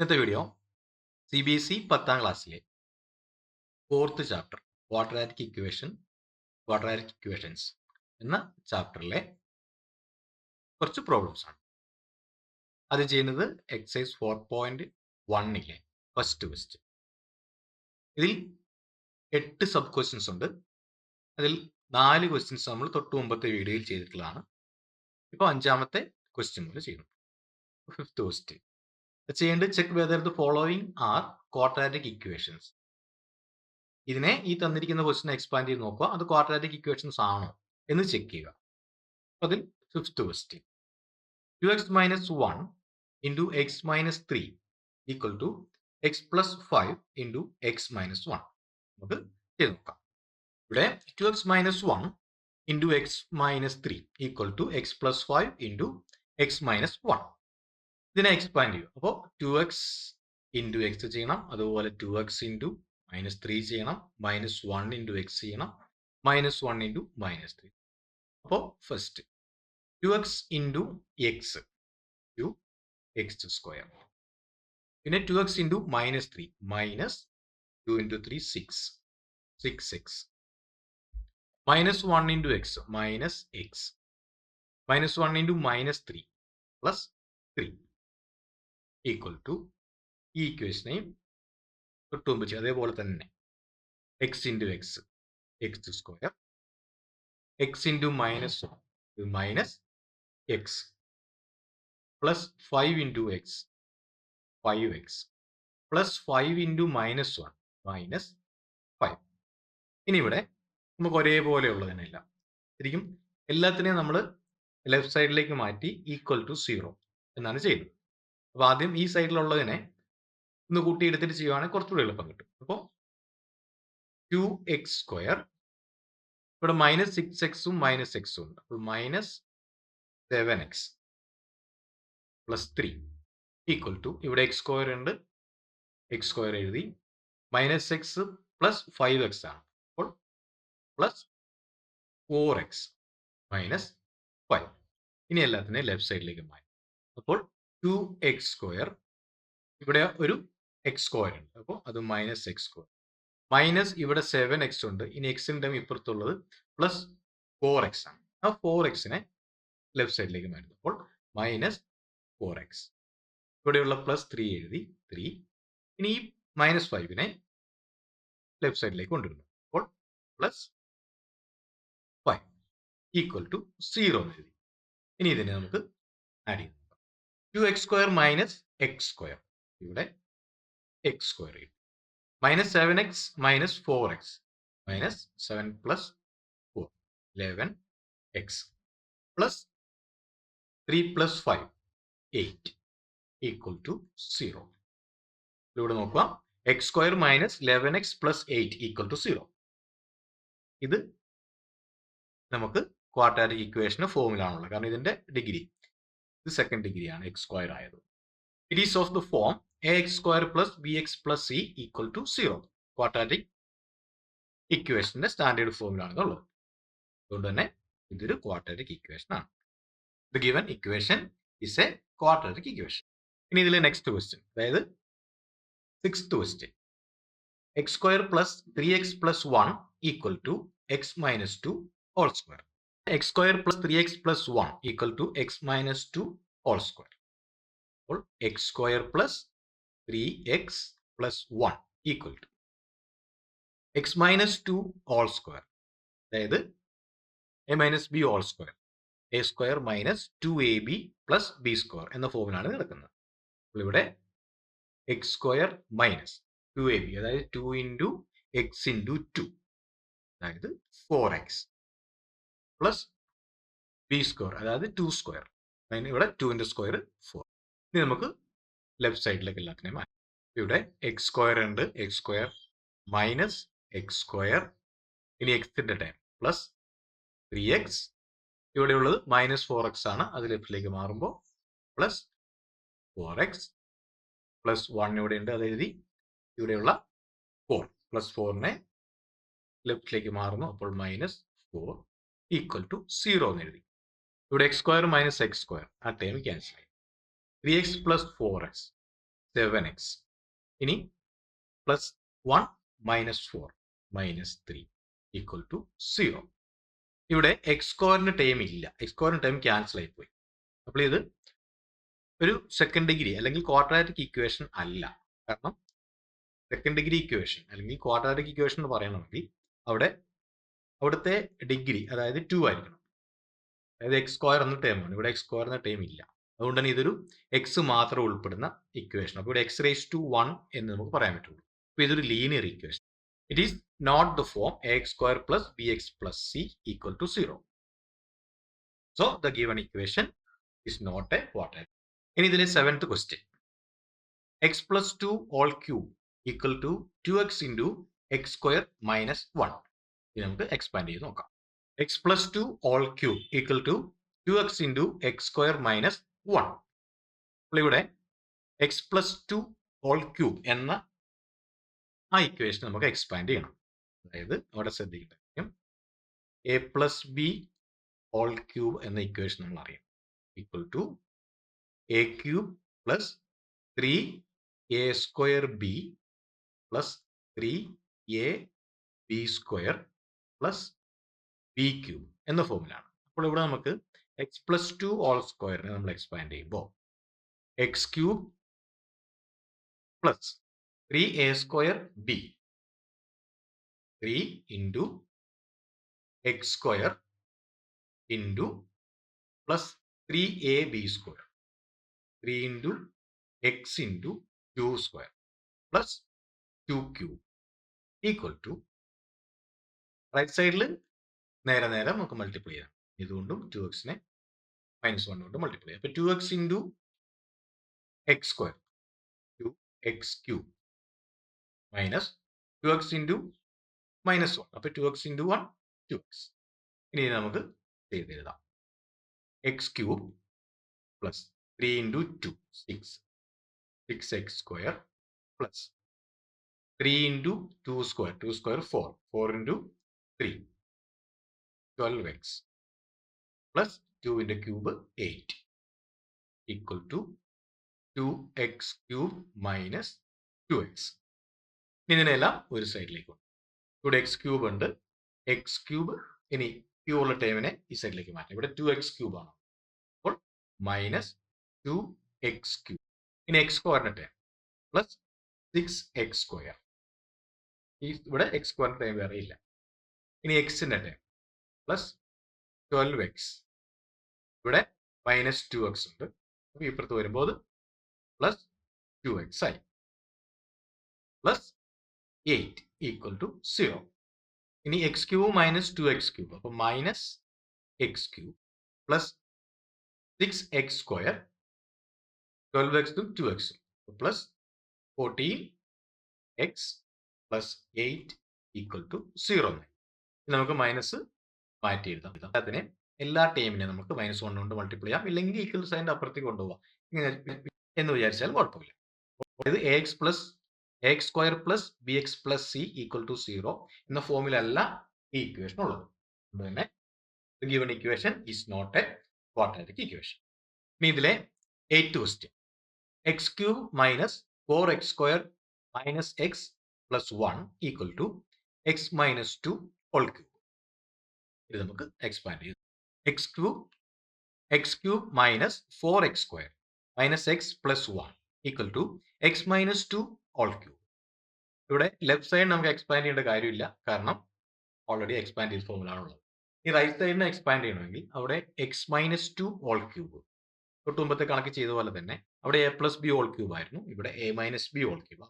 ഇന്നത്തെ video CBSE 10ാം ക്ലാസ്സിലെ 4th chapter quadratic equations എന്ന ചാപ്റ്ററിലെ കുറച്ച് പ്രോബ്ലംസ് ആണ്. അത് ചെയ്യുന്നത് എക്സസൈസ് 4.1ലെ ഫസ്റ്റ് ക്വസ്റ്റ്യൻ. ഇതിൽ 8 സബ് ക്വസ്റ്റ്യൻസ് ഉണ്ട്. അതിൽ 4 ക്വസ്റ്റ്യൻസ് നമ്മൾ തൊട്ട് മുമ്പത്തെ വീഡിയോയിൽ ചെയ്തിട്ടുള്ളതാണ്. ഇപ്പോൾ 5ാമത്തെ ക്വസ്റ്റ്യൻ മുതൽ ചെയ്യുന്നു. 5th ക്വസ്റ്റ്യൻ ചെയ്യേണ്ടത് check whether the following are quadratic equations. ഇതിനെ ഈ തന്നിരിക്കുന്ന ക്വസ്റ്റ്യൻ എക്സ്പാൻഡ് ചെയ്ത് നോക്കുക, അത് ക്വാഡ്രാറ്റിക് ഇക്വേഷൻസ് ആണോ എന്ന് ചെക്ക് ചെയ്യുക. അതിൽ 5th question 2x - 1 × x - 3 = x + 5 × x - 1. നമുക്ക് ചെയ്ത് നോക്കാം. ഇവിടെ 2x - 1 × x - 3 = x + 5 × x - 1. ഇതിനെ എക്സ്പാൻഡ് ചെയ്യും. അപ്പോൾ 2x × x ചെയ്യണം, അതുപോലെ 2x × -3 ചെയ്യണം, -1 × x ചെയ്യണം, -1 × -3. അപ്പോൾ ഫസ്റ്റ് 2x × x 2x², പിന്നെ 2x × -3 -2 × 3 6 6x, -1 × x -x, -1 × -3 +3 = ഈ ഇക്വേഷനെയും തൊട്ടുമുമ്പ് ചെയ്യും അതേപോലെ തന്നെ x × x x², x × -1 -x, +5 × x 5x, +5 × -1 -5. ഇനി ഇവിടെ നമുക്ക് ഒരേപോലെയുള്ളതിനെല്ലാം ശരിക്കും എല്ലാത്തിനെയും നമ്മൾ ലെഫ്റ്റ് സൈഡിലേക്ക് മാറ്റി =0 എന്നാണ് ചെയ്യുന്നത്. അപ്പോൾ ആദ്യം ഈ സൈഡിലുള്ളതിനെ ഒന്ന് കൂട്ടിയെടുത്തിട്ട് ചെയ്യുവാണെങ്കിൽ കുറച്ചുകൂടി എളുപ്പം കിട്ടും. അപ്പോൾ 2x², ഇവിടെ -6x ഉം -x ഉണ്ട്. അപ്പോൾ -7x +3 ഇവിടെ x² ഉണ്ട്, x² എഴുതി, -x + 5x ആണ്. അപ്പോൾ +4x -5. ഇനി എല്ലാത്തിനെയും ലെഫ്റ്റ് സൈഡിലേക്ക് മാറ്റി. അപ്പോൾ 2x², ഇവിടെ ഒരു x² ഉണ്ട്, അപ്പോൾ അത് -x², മൈനസ് ഇവിടെ 7x ഉണ്ട്, ഇനി എക്സിൻ്റെ ഇപ്പുറത്തുള്ളത് +4x ആണ്. ആ 4xനെ ലെഫ്റ്റ് സൈഡിലേക്ക് മാറ്റുന്നു. അപ്പോൾ -4x, ഇവിടെയുള്ള +3 എഴുതി 3, ഇനി ഈ -5നെ ലെഫ്റ്റ് സൈഡിലേക്ക് കൊണ്ടുവരുന്നു. അപ്പോൾ +5 = 0 എന്ന് എഴുതി. ഇനി ഇതിനെ നമുക്ക് ആഡ് ചെയ്യാം. 2x² - x², ഇവിടെ x² എഴുതി, -7x - 4x, -7 + 4 11x, +3 + 5 8 = 0. ഇവിടെ നോക്കുക, x² - 11x + 8 = 0. ഇത് നമുക്ക് ക്വാഡ്രാറ്റിക് ഇക്വേഷന് ഫോമിലാണുള്ളത്, കാരണം ഇതിന്റെ ഡിഗ്രി ഇത് സെക്കൻഡ് ഡിഗ്രിയാണ്, x² ആയത്. It is of the form ax² + bx + c = 0. Quadratic ഇക്വേഷന്റെ സ്റ്റാൻഡേർഡ് ഫോമിലാണെന്നുള്ളത്. അതുകൊണ്ട് തന്നെ ഇതൊരു ക്വാഡ്രാറ്റിക് ഇക്വേഷൻ ആണ്. The given equation is A quadratic equation. ഇനി ഇതിലെ നെക്സ്റ്റ് ക്വസ്റ്റ്യൻ, അതായത് 6th question, x² + 3x + 1 = x - 2 whole square. x² + 3x + 1 = x - 2 whole square. അപ്പോൾ x² + 3x + 1 = x - 2 whole square, അതായത് a - b whole square, a² - 2ab + b² എന്ന ഫോമിലാണ് കിടക്കുന്നത്. അപ്പോൾ ഇവിടെ x² - 2ab, അതായത് 2 × x × 2, അതായത് 4x, +b², അതായത് 2², അതിന് ഇവിടെ 2 × സ്ക്വയർ 4. ഇനി നമുക്ക് ലെഫ്റ്റ് സൈഡിലേക്ക് എല്ലാത്തിനെയും മാറ്റാം. ഇവിടെ x² ഉണ്ട്, x² -x², ഇനി എക്സിന്റെ ടൈം +3x, ഇവിടെയുള്ളത് -4x ആണ്, അത് ലെഫ്റ്റിലേക്ക് മാറുമ്പോൾ +4x, +1 ഇവിടെ ഉണ്ട്, അത് എഴുതി, ഇവിടെയുള്ള 4 +4നെ ലെഫ്റ്റിലേക്ക് മാറുന്നു, അപ്പോൾ -4 = 0 എന്ന് എഴുതി. ഇവിടെ x² - x², ആ ടൈം ക്യാൻസൽ ആയി. 3x + 4x, 7x. ഇനി plus 1 minus 4 minus 3 equal to 0. ഇവിടെ എക്സ് സ്ക്വയറിന് ടൈം ഇല്ല, എക്സ് സ്ക്വയറിന് ടൈം ക്യാൻസൽ ആയിപ്പോയി. അപ്പോൾ ഇത് ഒരു സെക്കൻഡ് ഡിഗ്രി അല്ലെങ്കിൽ ക്വാഡ്രാറ്റിക് ഇക്വേഷൻ അല്ല. കാരണം സെക്കൻഡ് ഡിഗ്രി ഇക്വേഷൻ അല്ലെങ്കിൽ ക്വാഡ്രാറ്റിക് ഇക്വേഷൻ എന്ന് പറയണമെങ്കിൽ അവിടുത്തെ ഡിഗ്രി അതായത് 2 ആയിരിക്കണം. അതായത് എക്സ് സ്ക്വയർ എന്ന ടേമാണ്. ഇവിടെ എക്സ് സ്ക്വയർ എന്ന ടേം ഇല്ല. അതുകൊണ്ട് തന്നെ ഇതൊരു എക്സ് മാത്രം ഉൾപ്പെടുന്ന ഇക്വേഷൻ. അപ്പോൾ ഇവിടെ എക്സ് റേസ് ടു 1 എന്ന് നമുക്ക് പറയാൻ പറ്റുള്ളൂ. അപ്പോൾ ഇതൊരു linear equation. It is not the form x square plus b x plus c equal to 0. So the given equation is not a quadratic. ഇനി ഇതിലെ 7th question. x plus 2 all cube equal to 2x into x square minus 1. ഇത് നമുക്ക് expand ചെയ്ത് നോക്കാം. x plus 2 all cube equal to 2x into x square minus 1. അപ്പോൾ ഇവിടെ x plus 2 all cube എന്ന ആ ഇക്വേഷൻ നമുക്ക് എക്സ്പാൻഡ് ചെയ്യണം. അതായത് അവിടെ ശ്രദ്ധിക്കണം, a plus b all cube എന്ന ഇക്വേഷൻ നമ്മൾ അറിയാം. equal to a cube plus 3a square b plus 3ab square plus b cube എന്ന ഫോമിലാണ്. അപ്പോൾ ഇവിടെ നമുക്ക് എക്സ് പ്ലസ് 2 ഓൾ സ്ക്വയറിനെ നമ്മൾ എക്സ്പാൻഡ് ചെയ്യുമ്പോൾ X cube plus 3a square b 3 into x square into plus 3ab square 3 into x into 2 square plus 2 cube equal to right സൈഡിൽ നേരെ നമുക്ക് മൾട്ടിപ്ലൈ ചെയ്യാം. ഇതുകൊണ്ടും 2x-നെ -1 കൊണ്ട് മൾട്ടിപ്ലൈ ചെയ്യാം. അപ്പോൾ 2x into x square 2x cube minus 2x into -1. അപ്പോൾ 2x into 1 2x. ഇനി നമുക്ക് ചെയ്തെഴുതാം. x cube plus 3 into 2 6x square plus 3 into 2 square 4 into 3 12x plus 2 into cube 8 equal to 2x cube minus 2x. ഇതിനെല്ലാം ഒരു സൈഡിലേക്ക് പോകും. ഇവിടെ x cube ഉണ്ട്, x cube ഇനി q ഉള്ള ടേമിനെ ഈ സൈഡിലേക്ക് മാറ്റാം. ഇവിടെ 2x ക്യൂബ് ആണ്. അപ്പോൾ മൈനസ് 2x ക്യൂബ്. ഇനി x സ്ക്വയറിന്റെ ടേം പ്ലസ് 6x സ്ക്വയർ. ഇവിടെ x സ്ക്വയറിന്റെ ടേം വേറെ ഇല്ല. ഇനി എക്സിന്റെ ടേം പ്ലസ് 12x. ഇവിടെ മൈനസ് 2x ഉണ്ട്. അപ്പോൾ ഇപ്പുറത്ത് വരുമ്പോൾ പ്ലസ് 2x ആയി പ്ലസ് 8 ഈക്വൽ ടു 0. ഇനി x cube minus 2x cube, അപ്പോൾ minus x cube plus 6x square 12x 2x plus 14x plus 8 equal to 0. നമുക്ക് മൈനസ് മാറ്റി എഴുതാം. അതിനെ എല്ലാ ടേമിനെ നമുക്ക് -1 കൊണ്ട് മൾട്ടിപ്ലൈ ചെയ്യാം, ഇല്ലെങ്കിൽ ഈക്വൽ സൈൻ്റെ അപ്പുറത്തേക്ക് കൊണ്ടുപോകാം എന്ന് വിചാരിച്ചാൽ കുഴപ്പമില്ല. അതായത് ax square plus bx plus c equal to 0 എന്ന ഫോമിലല്ല ഈ ഇക്വേഷൻ ഉള്ളത്. അതുകൊണ്ട് തന്നെ given equation is not a quadratic equation. ഇനി ഇതിലെ 8th question. X cube minus 4x square minus x plus 1 equal to x minus 2 whole cube. ഇത് നമുക്ക് എക്സ്പാൻഡ് ചെയ്യും. X cube minus 4x square minus x plus 1 equal to x minus 2 whole cube. ഇവിടെ left side നമുക്ക് expand ചെയ്യേണ്ട കാര്യമില്ല, കാരണം already expand ചെയ്ത ഫോമിലാണുള്ളത്. ഈ റൈറ്റ് സൈഡിനെ എക്സ്പാൻഡ് ചെയ്യണമെങ്കിൽ അവിടെ എക്സ് മൈനസ് 2 ഹോൾ ക്യൂബ് തൊട്ട് മുമ്പത്തെ കണക്ക് ചെയ്ത പോലെ തന്നെ അവിടെ a plus b whole cube ആയിരുന്നു, ഇവിടെ a minus b whole cube.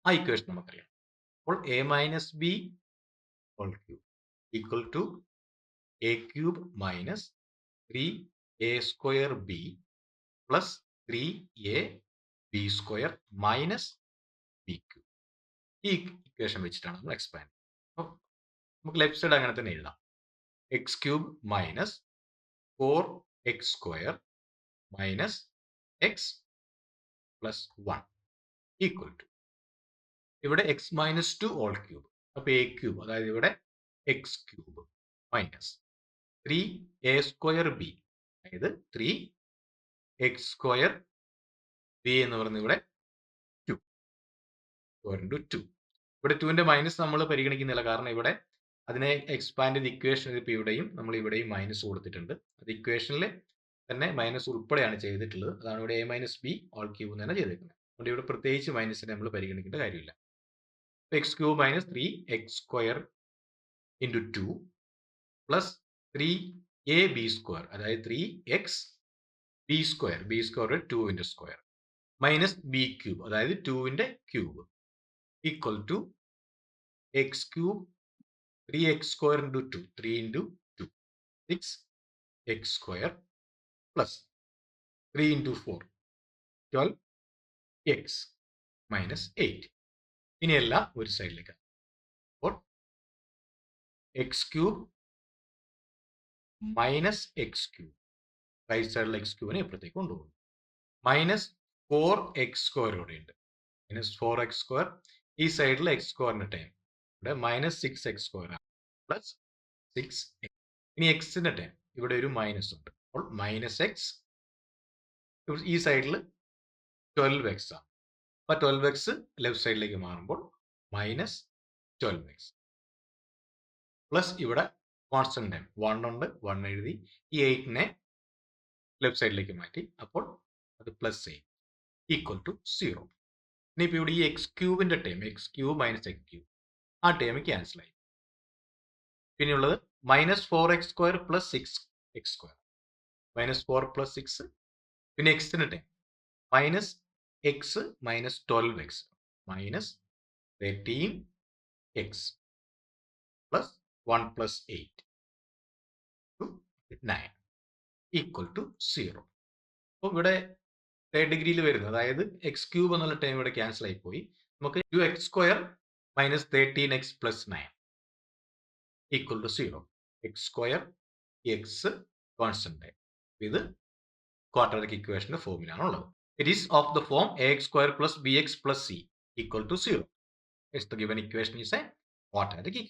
ആ ഇക്വേഷൻ നമുക്കറിയാം. അപ്പോൾ a minus b whole cube equal to a cube minus 3a square b plus 3a b square minus b cube. ഈ equation വെച്ചിട്ടാണ് നമ്മൾ expand. അപ്പോൾ നമുക്ക് ലെഫ്റ്റ് സൈഡ് അങ്ങനെ തന്നെ എഴുതാം. X cube minus 4x square minus x plus 1 equal to ഇവിടെ x minus 2 whole cube. അപ്പോൾ എ ക്യൂബ്, അതായത് ഇവിടെ x cube minus 3a square b, അതായത് 3x സ്ക്വയർ ബി എന്ന് പറയുന്നത് ഇവിടെ സ്ക്വയർ ഇൻറ്റു 2. ഇവിടെ 2ന്റെ മൈനസ് നമ്മൾ പരിഗണിക്കുന്നില്ല, കാരണം ഇവിടെ അതിനെ എക്സ്പാൻഡ് ചെയ്ത് ഇക്വേഷൻ ഇപ്പോൾ ഇവിടെയും നമ്മൾ ഇവിടെയും മൈനസ് കൊടുത്തിട്ടുണ്ട്. അത് ഇക്വേഷനിൽ തന്നെ മൈനസ് ഉൾപ്പെടെയാണ് ചെയ്തിട്ടുള്ളത്. അതാണ് ഇവിടെ a minus B all cube എന്ന് തന്നെ ചെയ്തിരിക്കുന്നത്. അതുകൊണ്ട് ഇവിടെ പ്രത്യേകിച്ച് മൈനസിനെ നമ്മൾ പരിഗണിക്കേണ്ട കാര്യമില്ല. X cube minus 3x square into 2 plus 3ab square, അതായത് 3x b square, b square 2ന്റെ സ്ക്വയർ മൈനസ് ബി ക്യൂബ്, അതായത് 2ന്റെ cube equal to x cube 3x square into 2, 3 into 2, 6x square plus 3 into 4, 12x minus 8. ഇനിയെല്ലാം ഒരു സൈഡിലേക്ക്. അപ്പോൾ x cube minus x cube, right സൈഡിലെ x ക്യൂബിനെ ഇപ്പുറത്തേക്ക് കൊണ്ടുപോകും. മൈനസ് 4x സ്ക്വയർ ഇവിടെ ഉണ്ട്. മൈനസ് 4x സ്ക്വയർ, ഈ സൈഡിൽ എക്സ് സ്ക്വയറിന്റെ ടൈം ഇവിടെ മൈനസ് 6x സ്ക്വയർ ആണ്, പ്ലസ് 6x. ഇനി എക്സിന്റെ ടൈം ഇവിടെ ഒരു മൈനസ് ഉണ്ട്. അപ്പോൾ മൈനസ് എക്സ്, ഈ സൈഡിൽ 12x ആണ്. അപ്പോൾ 12x ലെഫ്റ്റ് സൈഡിലേക്ക് മാറുമ്പോൾ മൈനസ് 12x പ്ലസ് ഇവിടെ കോൺസ്റ്റന്റ് ടൈം 1 ഉണ്ട്, 1 എഴുതി. ഈ 8നെ ലെഫ്റ്റ് സൈഡിലേക്ക് മാറ്റി, അപ്പോൾ അത് പ്ലസ് 8 ഈക്വൽ ടു 0. ഇനിയിപ്പോൾ ഇവിടെ ഈ എക്സ് ക്യൂബിന്റെ term, x cube minus x cube, ആ ടൈം ക്യാൻസൽ ആയി. പിന്നെയുള്ളത് minus 4x square plus 6x square, minus 4 plus 6. പിന്നെ എക്സിന്റെ term minus x minus 12x minus 13x plus 1 plus 8 9 equal to 0. അപ്പോൾ ഇവിടെ തേർഡ് ഡിഗ്രിയിൽ വരുന്നത്, അതായത് എക്സ് ക്യൂബ് എന്നുള്ള ടൈം ഇവിടെ ക്യാൻസൽ ആയി പോയി. നമുക്ക് 2x square minus 13x plus 9 equal to 0. X square X constant, ഇത് ക്വാഡ്രാറ്റിക് ഇക്വേഷന്റെ ഫോമിലാണുള്ളത്. It is of the form ax square plus bx plus c equal to 0. The given equation is a quadratic equation.